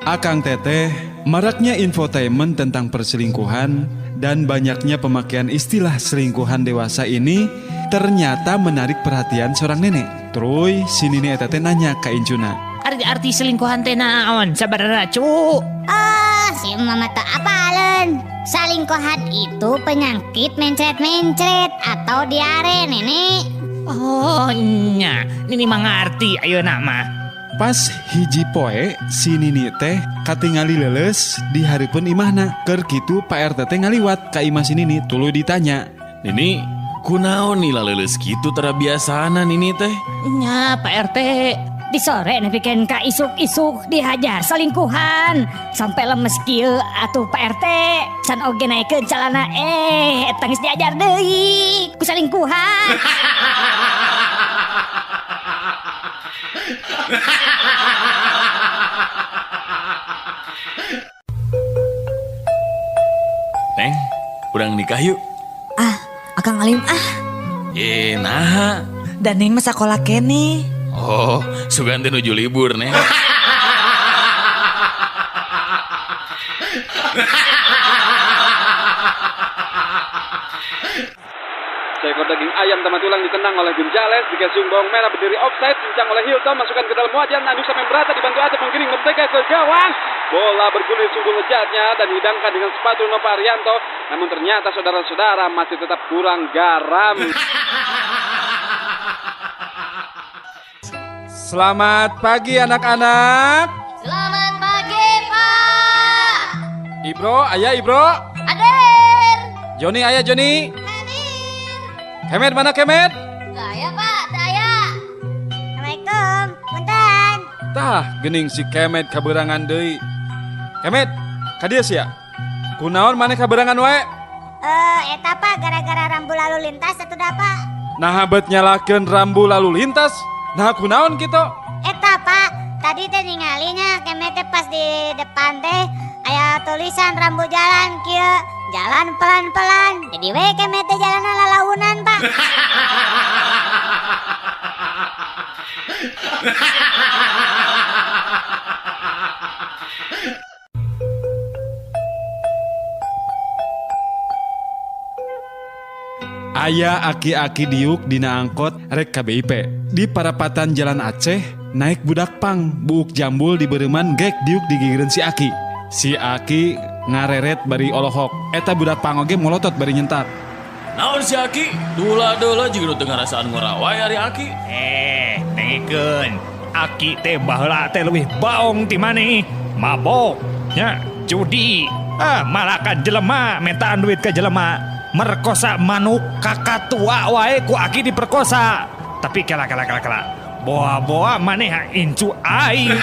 Akang Teteh, maraknya infotainment tentang perselingkuhan dan banyaknya pemakaian istilah selingkuhan dewasa ini ternyata menarik perhatian seorang nenek. Terus si Nini eta teh nanya ka Incuna. Arti selingkuhan teh naon sabaraha cu? Si mama tak apalen. Selingkuhan itu penyakit mencret-mencret atau diare, nenek. Oh nya, Nini mah ngarti ayeuna mah. Pas hiji poe si Nini teh katingali leles di hareupeun imahna. Keur kitu Pak RT teh ngaliwat ka imah si Nini tuluy ditanya. Nini, kunaon nila leuleus kitu tara biasana Nini teh? Nya Pak RT. Di sore nepikeun ka isuk-isuk dihajar selingkuhan sampai lemes kieu atuh Pak RT. Can oge naikeun calana eta geus diajar deui ku selingkuhan. Neng, urang nikah yuk. Akang Alim Nah. dan Ning mah sakola kene. Oh, sugan teh nuju libur, Neng. Seekor daging ayam tanpa tulang ditendang oleh Gonzales, dikasih bawang merah berdiri offside, cincang oleh Hilton, masukkan ke dalam wajan, adu sampai merata dibantu Acep menggiring mentega ke gawang. Bola bergulir sungguh lezatnya dan dihidangkan dengan sepatu Nova Arianto, namun ternyata saudara-saudara masih tetap kurang garam. Selamat pagi anak-anak. Selamat pagi, Pak. Ibro, ayah Ibro. Aden. Joni, ayah Joni. Hadir. Kemet mana Kemet? Saya, Pak, saya. Assalamualaikum. Punten. Tah, gening si Kemet kaberangan deui. Kemet, ka dieu sia. Kunaon maneh kaberangan wae? Eta Pak gara-gara rambu lalu lintas atuh da, Pak. Nah bet nyalakeun rambu lalu lintas. Nah kunaon kitu? Eta Pak, tadi teh ningalinya kemet teh pas di depan teh aya tulisan rambu jalan kieu, jalan pelan-pelan. Jadi we kemet teh jalanan lalaunan, Pak. Aya aki-aki diuk dina angkot rek KBIP. Di parapatan Jalan Aceh naik budak pang, buuk jambul di beureman gek diuk digigireun si Aki. Si Aki ngareret bari olohok. Eta budak pang oge molotot bari nyentak. Naon si Aki? Dula-dula juga teu ngarasaan ngorawai ari Aki. Tengikeun. Aki teh baheula teh leuwih baong ti maneh. Mabok, nya judi. Malah ka jelema mentaan duit ka jelema. Merkosa manuk kakak tua wae ku Aki diperkosa. Tapi kela. Boa-boa maneh incu aing.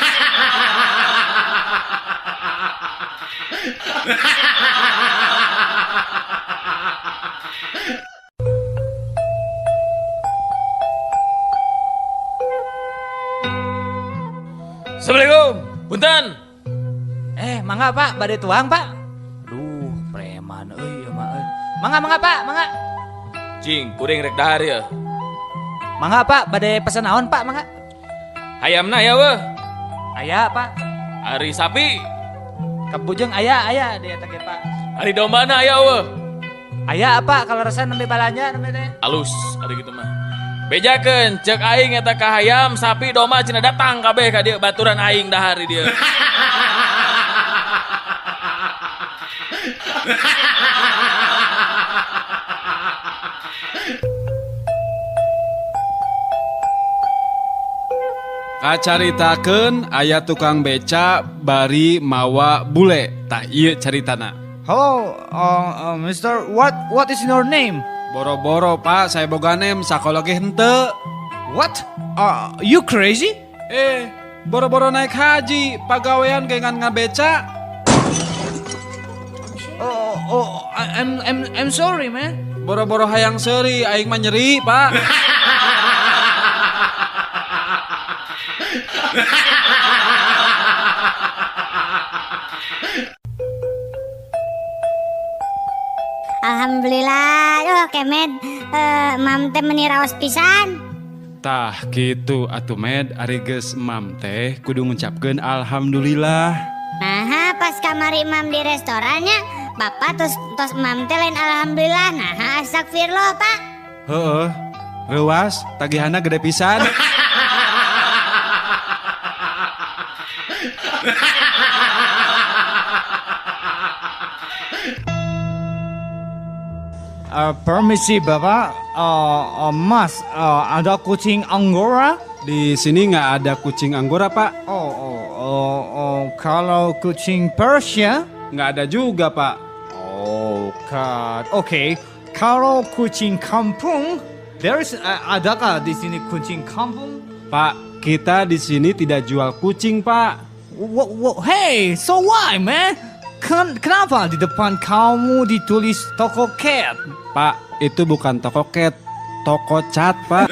Assalamualaikum. Punten. Mangga Pak, bade tuang Pak. Aduh, preman euy ya mah euy. Mangga Pak, mangga. Cing, kuring rek dahar ya. Mangga Pak, bade pesen naon Pak, mangga. Hayamna ya weh. Aya Pak, Ari sapi. kebujeng aya di eta ge Pak. Ari dombana ya weh. Aya Pak, kalau rasa nembe balanja nembe teh. Alus, ari gitu mah. Bejakeun cek aing eta ka hayam, sapi, domba cenah datang kabeh ka dieu baturan aing dahar di dieu. Kacaritakeun aya tukang beca bari mawa bule. Tah ieu caritana. Hello, Mister. What is your name? Boro-boro Pak, saya boga nem sakola ge henteu. What? You crazy? Boro-boro naik haji, pagawean gengan ngabeca. I'm sorry, man. Boro-boro hayang seuri, aing mah nyeri, Pak. Alhamdulillah, kemet mam teh meuni raos pisan. Tah gitu atuh med ari geus mam teh kudu ngucapkeun alhamdulillah. Nah, pas kamari Mam di restorannya, Bapak tos Mam teh lain alhamdulillah. Nah, astagfirullah, Pak. Heeh. Rewas, tagihanna gede pisan. Permisi Bapak, Mas, ada kucing Angora? Di sini nggak ada kucing Anggora, Pak. Kalau kucing Persia? Nggak ada juga, Pak. Oke. Kalau kucing kampung, adakah di sini kucing kampung? Pak, kita di sini tidak jual kucing, Pak. Hey, so why, man? Kenapa di depan kamu ditulis toko cat? Pak, itu bukan toko cat, toko cat, Pak.